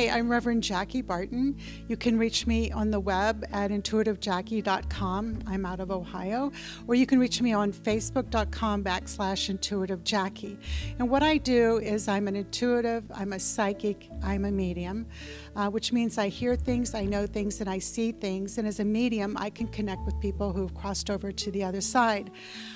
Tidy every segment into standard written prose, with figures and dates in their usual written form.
Hi, I'm Reverend Jackie Barton. You can reach me on the web at intuitivejackie.com. I'm out of Ohio. Or you can reach me on facebook.com/intuitivejackie. And what I do is I'm an intuitive, I'm a psychic, I'm a medium, which means I hear things, I know things, and I see things. And as a medium, I can connect with people who've crossed over to the other side.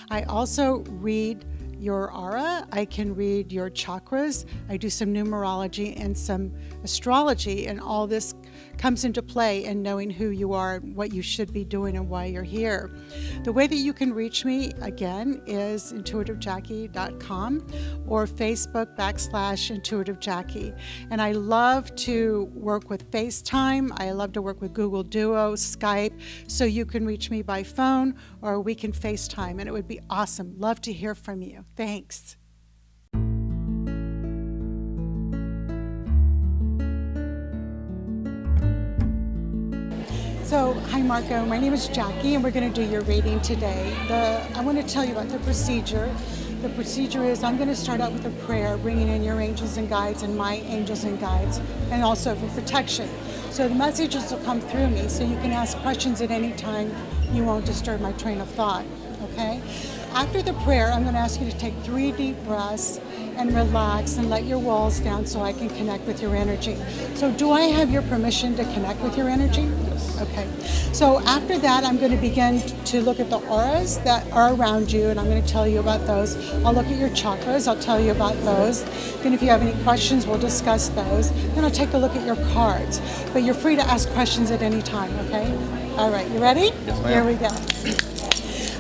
I also read your aura, I can read your chakras, I do some numerology and some astrology, and all this comes into play in knowing who you are, what you should be doing, and why you're here. The way that you can reach me, again, is intuitivejackie.com or Facebook.com/intuitivejackie. And I love to work with FaceTime, I love to work with Google Duo, Skype, so you can reach me by phone or we can FaceTime, and it would be awesome. Love to hear from you. Thanks. So, hi Marco, my name is Jackie and we're going to do your reading today. I want to tell you about the procedure. The procedure is I'm going to start out with a prayer, bringing in your angels and guides and my angels and guides, and also for protection. So the messages will come through me, so you can ask questions at any time. You won't disturb my train of thought, okay? After the prayer, I'm going to ask you to take 3 deep breaths and relax and let your walls down so I can connect with your energy. So do I have your permission to connect with your energy? Yes. Okay. So after that, I'm going to begin to look at the auras that are around you, and I'm going to tell you about those. I'll look at your chakras. I'll tell you about those. Then if you have any questions, we'll discuss those. Then I'll take a look at your cards. But you're free to ask questions at any time, okay? All right. You ready? Yes, ma'am. Here we go.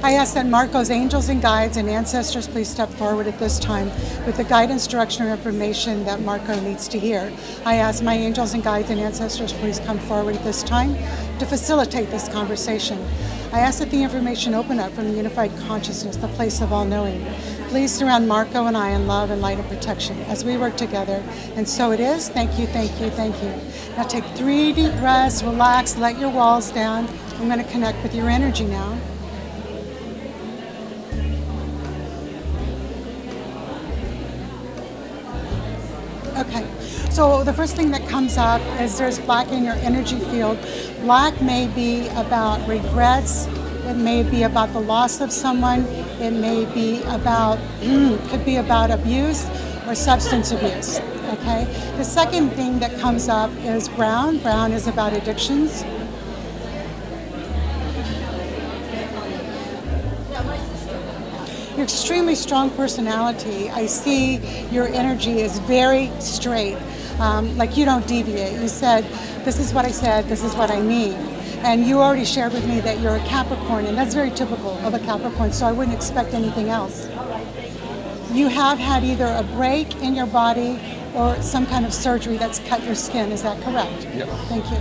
I ask that Marco's angels and guides and ancestors please step forward at this time with the guidance, direction, or information that Marco needs to hear. I ask my angels and guides and ancestors please come forward at this time to facilitate this conversation. I ask that the information open up from the unified consciousness, the place of all knowing. Please surround Marco and I in love and light and protection as we work together. And so it is. Thank you, thank you, thank you. Now take 3 deep breaths, relax, let your walls down. I'm going to connect with your energy now. Okay, so the first thing that comes up is there's black in your energy field. Black may be about regrets, it may be about the loss of someone, it may be about, could be about abuse or substance abuse, okay? The second thing that comes up is brown. Brown is about addictions. Your extremely strong personality. I see your energy is very straight, like you don't deviate. You said, this is what I said, this is what I mean. And you already shared with me that you're a Capricorn, and that's very typical of a Capricorn, so I wouldn't expect anything else. You have had either a break in your body or some kind of surgery that's cut your skin, is that correct? Yep. Thank you.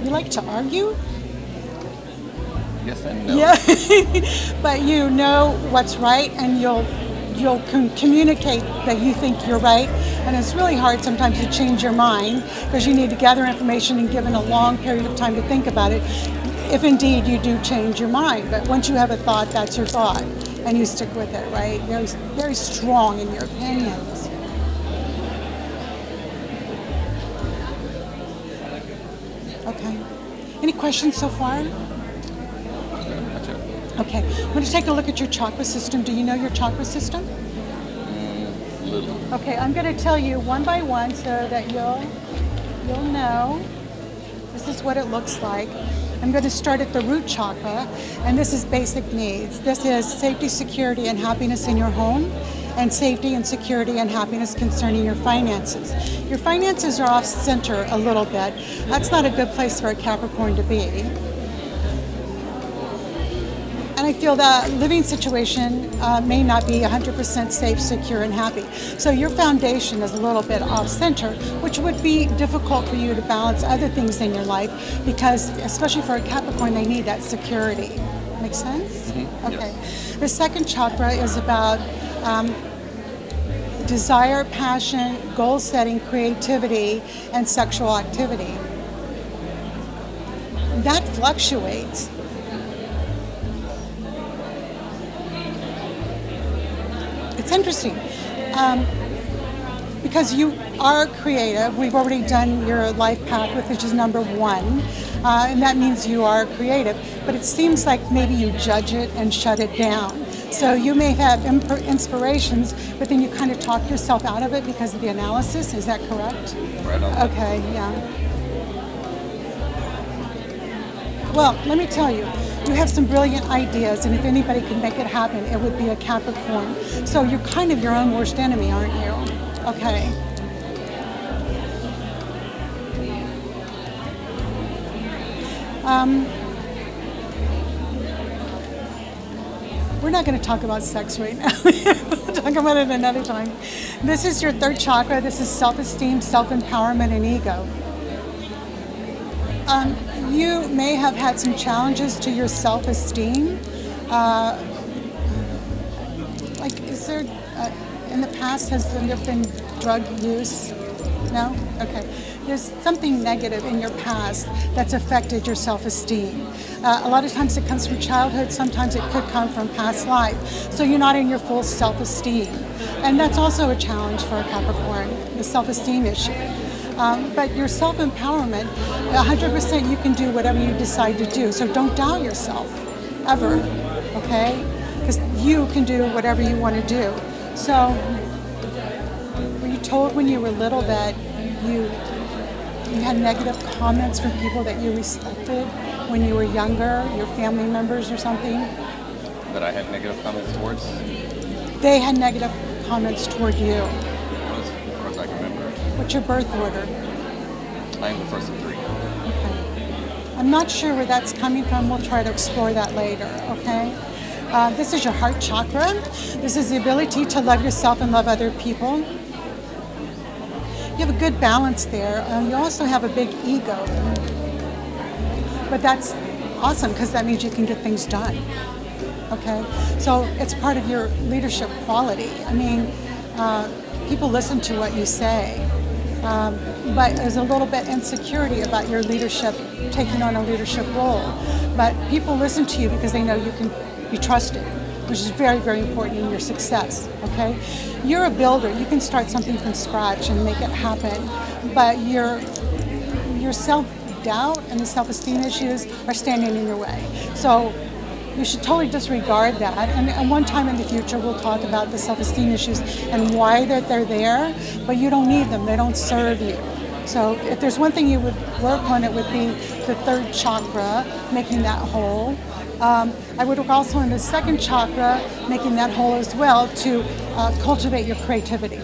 You like to argue? Yes and no. Yeah, but you know what's right, and you'll communicate that you think you're right, and it's really hard sometimes to change your mind because you need to gather information and given a long period of time to think about it, if indeed you do change your mind. But once you have a thought, that's your thought, and you stick with it, right? Very, very strong in your opinions. Okay. Any questions so far? Okay, I'm going to take a look at your chakra system. Do you know your chakra system? Little. Okay, I'm going to tell you one by one so that you'll know. This is what it looks like. I'm going to start at the root chakra, and this is basic needs. This is safety, security, and happiness in your home, and safety and security and happiness concerning your finances. Your finances are off center a little bit. That's not a good place for a Capricorn to be. And I feel that living situation may not be 100% safe, secure, and happy. So your foundation is a little bit off center, which would be difficult for you to balance other things in your life because, especially for a Capricorn, they need that security. Make sense? Mm-hmm. Okay. Yes. The second chakra is about desire, passion, goal setting, creativity, and sexual activity. That fluctuates. It's interesting. because you are creative. We've already done your life path, which is number one, and that means you are creative. But it seems like maybe you judge it and shut it down. So you may have inspirations, but then you kind of talk yourself out of it because of the analysis. Is that correct? Right on. Okay, yeah. Well, let me tell you, you have some brilliant ideas, and if anybody could make it happen, it would be a Capricorn. So you're kind of your own worst enemy, aren't you? Okay. We're not going to talk about sex right now. We'll talk about it another time. This is your third chakra. This is self-esteem, self-empowerment, and ego. You may have had some challenges to your self-esteem. Like, is there, in the past, has there been drug use? No? Okay. There's something negative in your past that's affected your self-esteem. A lot of times it comes from childhood, sometimes it could come from past life. So you're not in your full self-esteem. And that's also a challenge for a Capricorn, the self-esteem issue. But your self-empowerment, 100% you can do whatever you decide to do. So don't doubt yourself, ever, okay? Because you can do whatever you want to do. So, were you told when you were little that you had negative comments from people that you respected when you were younger, your family members or something? That I had negative comments towards? They had negative comments toward you. Of course I can remember. What's your birth order? I am the first of 3. Okay. I'm not sure where that's coming from. We'll try to explore that later, okay? This is your heart chakra. This is the ability to love yourself and love other people. You have a good balance there. You also have a big ego. But that's awesome because that means you can get things done. Okay? So it's part of your leadership quality. I mean, people listen to what you say. But there's a little bit insecurity about your leadership, taking on a leadership role. But people listen to you because they know you can be trusted, which is very, very important in your success, okay? You're a builder. You can start something from scratch and make it happen, but your self-doubt and the self-esteem issues are standing in your way. So you should totally disregard that. And one time in the future, we'll talk about the self-esteem issues and why they're there, but you don't need them. They don't serve you. So if there's one thing you would work on, it would be the third chakra, making that whole. I would work also in the second chakra, making that whole as well, to cultivate your creativity.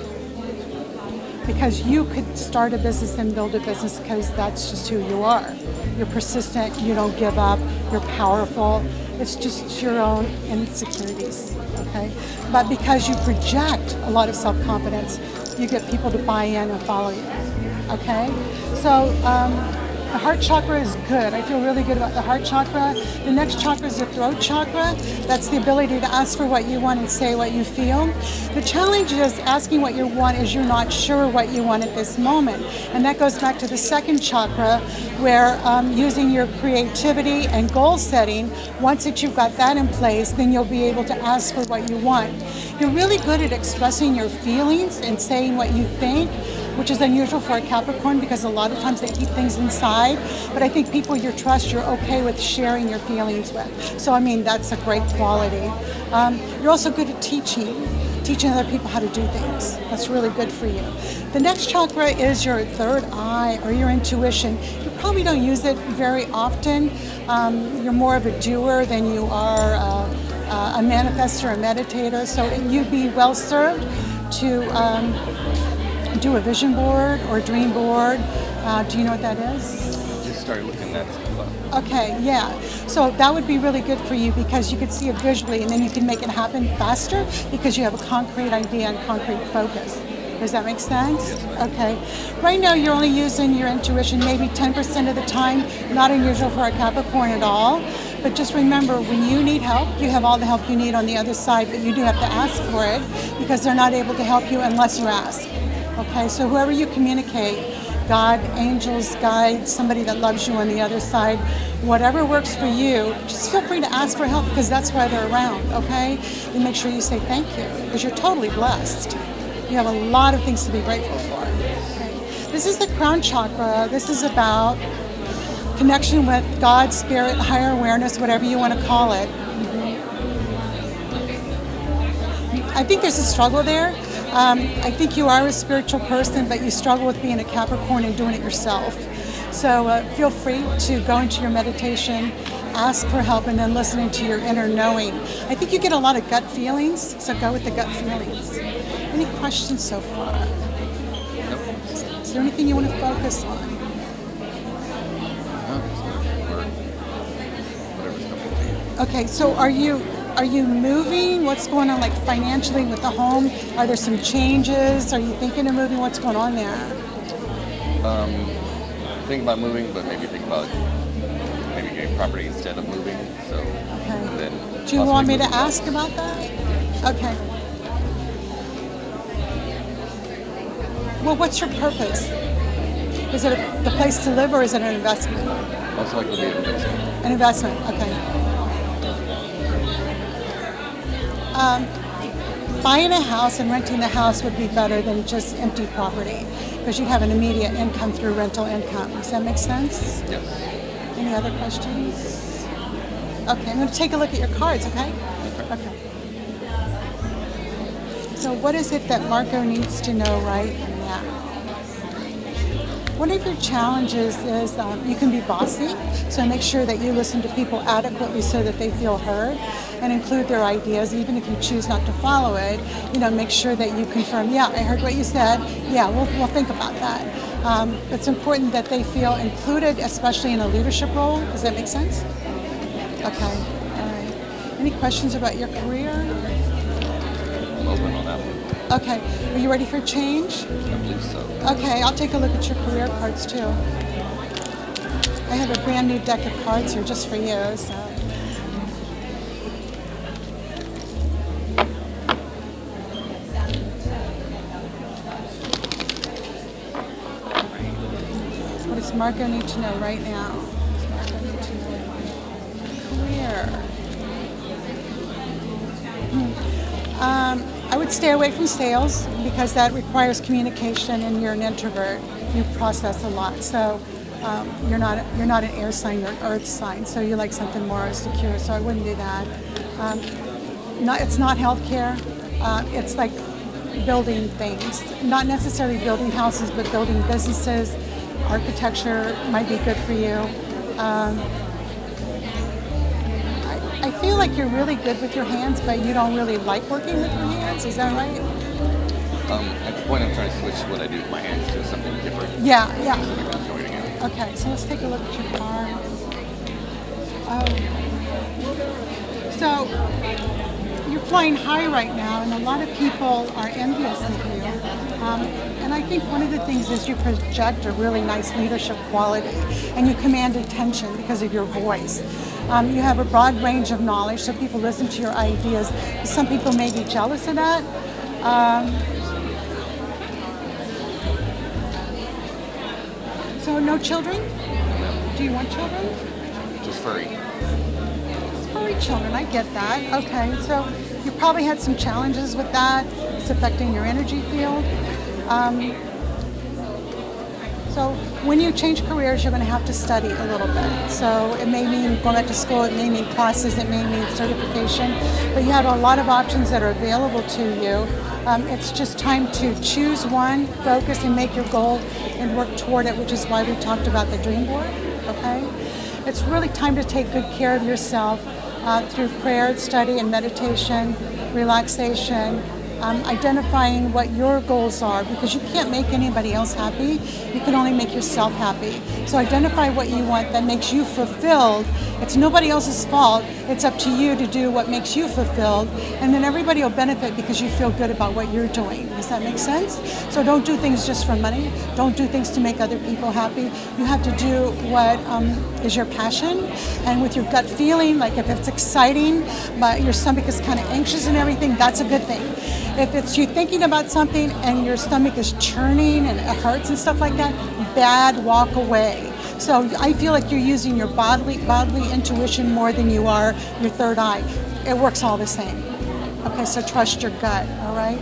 Because you could start a business and build a business because that's just who you are. You're persistent, you don't give up, you're powerful. It's just your own insecurities, okay? But because you project a lot of self-confidence, you get people to buy in and follow you, okay? So the heart chakra is good. I feel really good about the heart chakra. The next chakra is the throat chakra. That's the ability to ask for what you want and say what you feel. The challenge is asking what you want is you're not sure what you want at this moment. And that goes back to the second chakra where using your creativity and goal setting, once that you've got that in place, then you'll be able to ask for what you want. You're really good at expressing your feelings and saying what you think, which is unusual for a Capricorn because a lot of times they keep things inside. But I think people you trust, you're okay with sharing your feelings with. So, I mean, that's a great quality. You're also good at teaching other people how to do things. That's really good for you. The next chakra is your third eye or your intuition. You probably don't use it very often. You're more of a doer than you are a manifester, a meditator. So you'd be well served to do a vision board or a dream board. Do you know what that is? Just started looking at stuff up. Okay, yeah. So that would be really good for you because you could see it visually and then you can make it happen faster because you have a concrete idea and concrete focus. Does that make sense? Okay. Right now you're only using your intuition maybe 10% of the time, not unusual for a Capricorn at all. But just remember, when you need help, you have all the help you need on the other side, but you do have to ask for it because they're not able to help you unless you ask. Okay, so whoever you communicate, God, angels, guides, somebody that loves you on the other side, whatever works for you, just feel free to ask for help because that's why they're around, okay? And make sure you say thank you because you're totally blessed. You have a lot of things to be grateful for. Okay. This is the crown chakra. This is about connection with God, spirit, higher awareness, whatever you want to call it. I think there's a struggle there. I think you are a spiritual person, but you struggle with being a Capricorn and doing it yourself. So feel free to go into your meditation, ask for help, and then listening to your inner knowing. I think you get a lot of gut feelings, so go with the gut feelings. Any questions so far? Nope. Is there anything you want to focus on? No, just or whatever's coming to you. Okay, so are you moving? What's going on, like financially with the home? Are there some changes? Are you thinking of moving? What's going on there? Think about moving, but maybe think about maybe getting property instead of moving. So, and then Do you want me to possibly ask about that? Okay. Well, what's your purpose? Is it the place to live or is it an investment? most likely be an investment. An investment, okay. Buying a house and renting the house would be better than just empty property because you'd have an immediate income through rental income. Does that make sense? Yes. Any other questions? Okay, I'm going to take a look at your cards, okay? Okay. So what is it that Marco needs to know right now? One of your challenges is you can be bossy, so make sure that you listen to people adequately so that they feel heard and include their ideas, even if you choose not to follow it. Make sure that you confirm, yeah, I heard what you said, yeah, we'll think about that. It's important that they feel included, especially in a leadership role. Does that make sense? Okay, all right. Any questions about your career? I'm open on that one. Okay, are you ready for change? I believe so. Okay, I'll take a look at your career cards too. I have a brand new deck of cards here just for you. So. What does Marco need to know right now? What does Marco need to know? Career. I would stay away from sales because that requires communication, and you're an introvert. You process a lot, so you're not an air sign, you're an earth sign, so you like something more secure. So I wouldn't do that. It's not healthcare. It's like building things, not necessarily building houses, but building businesses. Architecture might be good for you. I feel like you're really good with your hands, but you don't really like working with your hands. Is that right? At the point I'm trying to switch what I do with my hands to something different. Yeah. So I'm enjoying it. Okay, so let's take a look at your cards. So you're flying high right now, and a lot of people are envious of you. And I think one of the things is you project a really nice leadership quality, and you command attention because of your voice. You have a broad range of knowledge, so people listen to your ideas. Some people may be jealous of that. So no children? Do you want children? Just furry. Furry children, I get that. Okay, so you probably had some challenges with that. It's affecting your energy field. So when you change careers, you're going to have to study a little bit. So it may mean going back to school, it may mean classes, it may mean certification, but you have a lot of options that are available to you. It's just time to choose one, focus, and make your goal and work toward it, which is why we talked about the dream board, okay? It's really time to take good care of yourself through prayer, study, and meditation, relaxation, identifying what your goals are, because you can't make anybody else happy. You can only make yourself happy. So identify what you want that makes you fulfilled. It's nobody else's fault. It's up to you to do what makes you fulfilled, and then everybody will benefit because you feel good about what you're doing. Does that make sense? So don't do things just for money. Don't do things to make other people happy. You have to do what is your passion, and with your gut feeling, like if it's exciting, but your stomach is kind of anxious and everything, that's a good thing. If it's you thinking about something and your stomach is churning and it hurts and stuff like that, bad, walk away. So I feel like you're using your bodily intuition more than you are your third eye. It works all the same. Okay, so trust your gut, all right?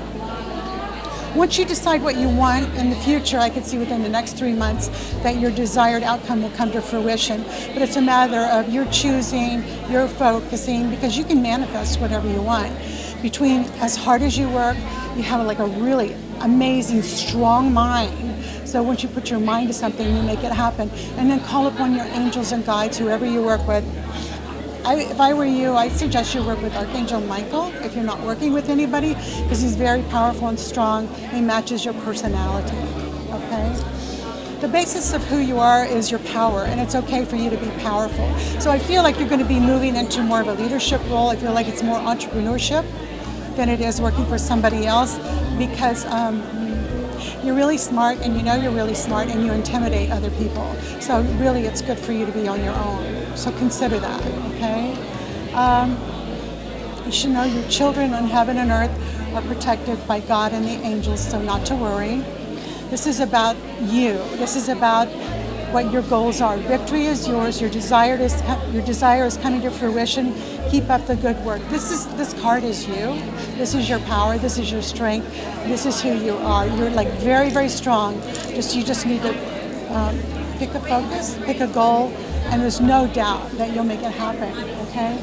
Once you decide what you want in the future, I could see within the next 3 months that your desired outcome will come to fruition. But it's a matter of your choosing, your focusing, because you can manifest whatever you want. Between as hard as you work, you have like a really amazing, strong mind. So once you put your mind to something, you make it happen. And then call upon your angels and guides, whoever you work with. If I were you, I'd suggest you work with Archangel Michael if you're not working with anybody, because he's very powerful and strong. He matches your personality, okay? The basis of who you are is your power, and it's okay for you to be powerful. So I feel like you're going to be moving into more of a leadership role. I feel like it's more entrepreneurship than it is working for somebody else, because you're really smart, and you know you're really smart, and you intimidate other people. So really, it's good for you to be on your own. So consider that, okay? You should know your children on heaven and earth are protected by God and the angels, so not to worry. This is about you. This is about what your goals are. Victory is yours. Your desire is coming to fruition. Keep up the good work. This card is you. This is your power. This is your strength. This is who you are. You're like very, very strong. You just need to pick a focus, pick a goal, and there's no doubt that you'll make it happen. Okay.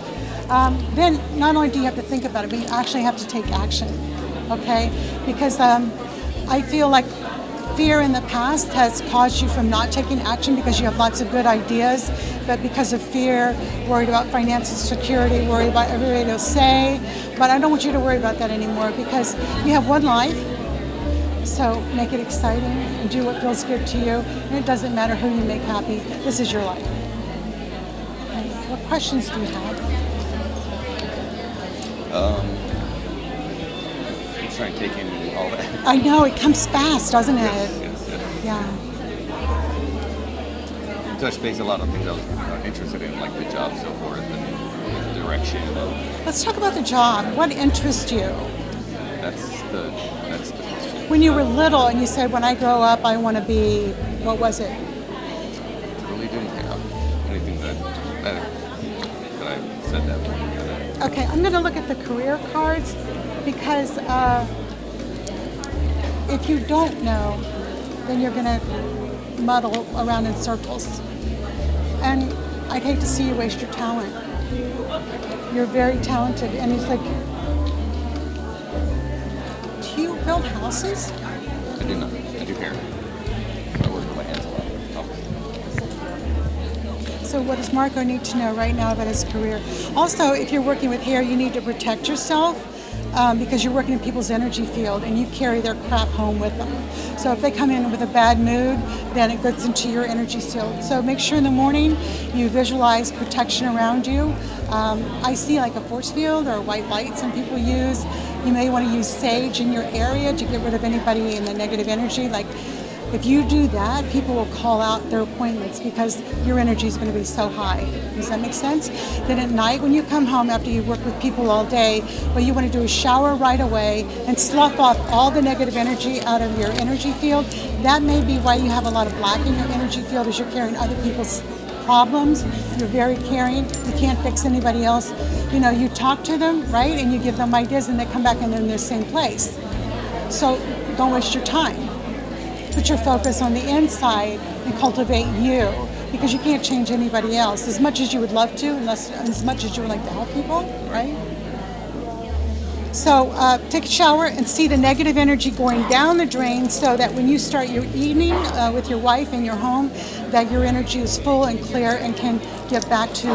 Then not only do you have to think about it, but you actually have to take action. Okay, because I feel like fear in the past has caused you from not taking action because you have lots of good ideas, but because of fear, worried about financial security, worried about everybody will say. But I don't want you to worry about that anymore, because you have one life. So make it exciting and do what feels good to you. And it doesn't matter who you make happy. This is your life. Okay. What questions do you have? I'm trying to take in all that. I know, it comes fast, doesn't it? Yes. Yeah. You touched base a lot on things I was interested in, like the job, so forth, and the direction. Let's talk about the job. What interests you? That's the question. When you were little and you said, when I grow up, I want to be, what was it? Really didn't have anything that I said that. Okay, I'm going to look at the career cards, because if you don't know, then you're going to muddle around in circles. And I'd hate to see you waste your talent. You're very talented, and it's like, do you build houses? I do not. I do hair. I work with my hands a lot. So what does Marco need to know right now about his career? Also, if you're working with hair, you need to protect yourself, because you're working in people's energy field and you carry their crap home with them. So if they come in with a bad mood, then it goes into your energy field. So make sure in the morning you visualize protection around you. I see like a force field or a white light some people use. You may want to use sage in your area to get rid of anybody in the negative energy. Like, if you do that, people will call out their appointments because your energy is going to be so high. Does that make sense? Then at night, when you come home after you work with people all day, what you want to do is shower right away and slough off all the negative energy out of your energy field. That may be why you have a lot of black in your energy field, is you're carrying other people's problems. You're very caring. You can't fix anybody else. You know, you talk to them, right? And you give them ideas, and they come back and they're in the same place. So don't waste your time. Put your focus on the inside and cultivate you, because you can't change anybody else as much as you would love to, as much as you would like to help people, right? So take a shower and see the negative energy going down the drain, so that when you start your evening with your wife in your home, that your energy is full and clear and can get back to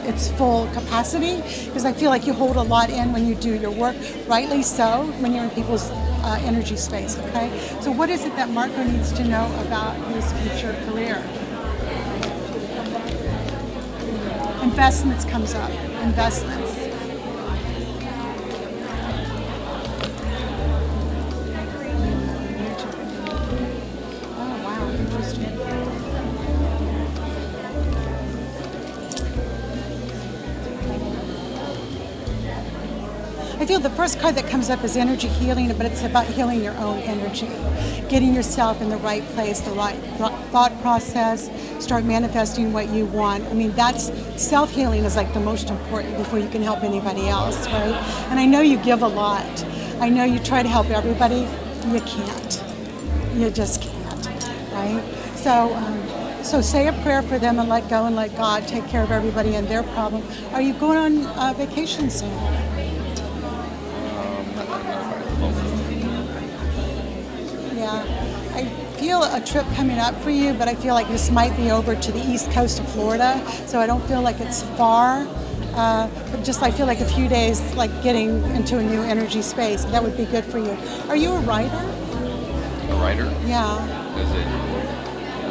its full capacity. Because I feel like you hold a lot in when you do your work, rightly so, when you're in people's energy space, okay? So what is it that Marco needs to know about his future career? Investments comes up. Investments. Oh, wow, interesting. I feel the first card that comes up is energy healing, but it's about healing your own energy, getting yourself in the right place, the right thought process, start manifesting what you want. I mean, that's self-healing is like the most important before you can help anybody else, right? And I know you give a lot. I know you try to help everybody, You can't. You just can't, right? So say a prayer for them and let go and let God take care of everybody and their problem. Are you going on vacation soon? Yeah, I feel a trip coming up for you, but I feel like this might be over to the east coast of Florida, so I don't feel like it's far. But just I feel like a few days, like getting into a new energy space. That would be good for you. Are you a writer? A writer? Yeah. Is it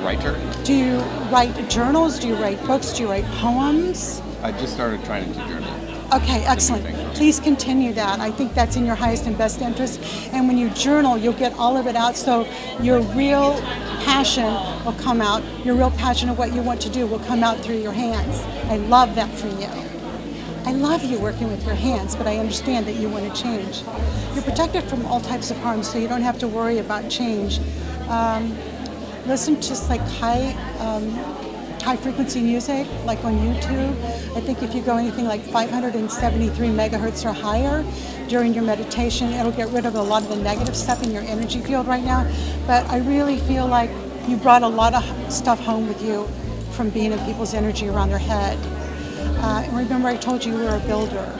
writer? Do you write journals? Do you write books? Do you write poems? I just started trying to journal. Okay, excellent. thing. Please continue that. I think that's in your highest and best interest. And when you journal, you'll get all of it out, so your real passion will come out. Your real passion of what you want to do will come out through your hands. I love that for you. I love you working with your hands, but I understand that you want to change. You're protected from all types of harm, so you don't have to worry about change. Listen to like high frequency music, like on YouTube. I think if you go anything like 573 megahertz or higher during your meditation, it'll get rid of a lot of the negative stuff in your energy field right now. But I really feel like you brought a lot of stuff home with you from being in people's energy around their head. And remember, I told you were a builder.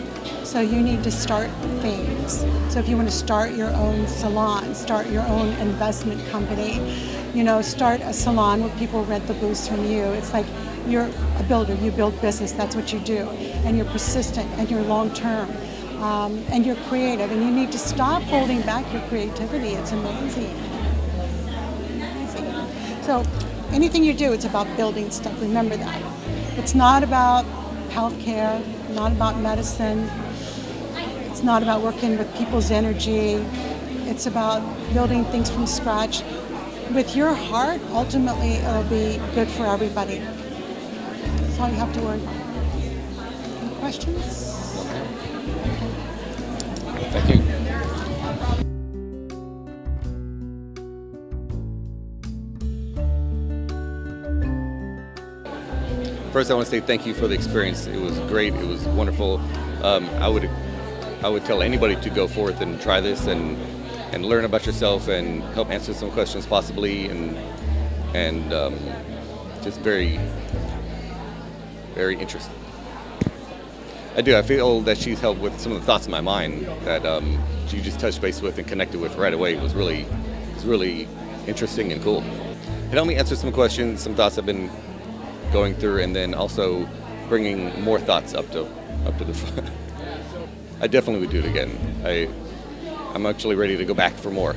So you need to start things. So if you want to start your own salon, start your own investment company, start a salon where people rent the booths from you. It's like you're a builder, you build business, that's what you do. And you're persistent and you're long term. And you're creative, and you need to stop holding back your creativity. It's amazing. So anything you do, it's about building stuff. Remember that. It's not about healthcare, not about medicine. It's not about working with people's energy. It's about building things from scratch. With your heart, ultimately, it'll be good for everybody. That's all you have to worry about. Any questions? Thank you. First, I want to say thank you for the experience. It was great. It was wonderful. I would tell anybody to go forth and try this and learn about yourself and help answer some questions possibly, and just very, very interesting. I do. I feel that she's helped with some of the thoughts in my mind that she just touched base with and connected with right away. It was really interesting and cool. It helped me answer some questions, some thoughts I've been going through, and then also bringing more thoughts up to the front. I definitely would do it again. I'm actually ready to go back for more.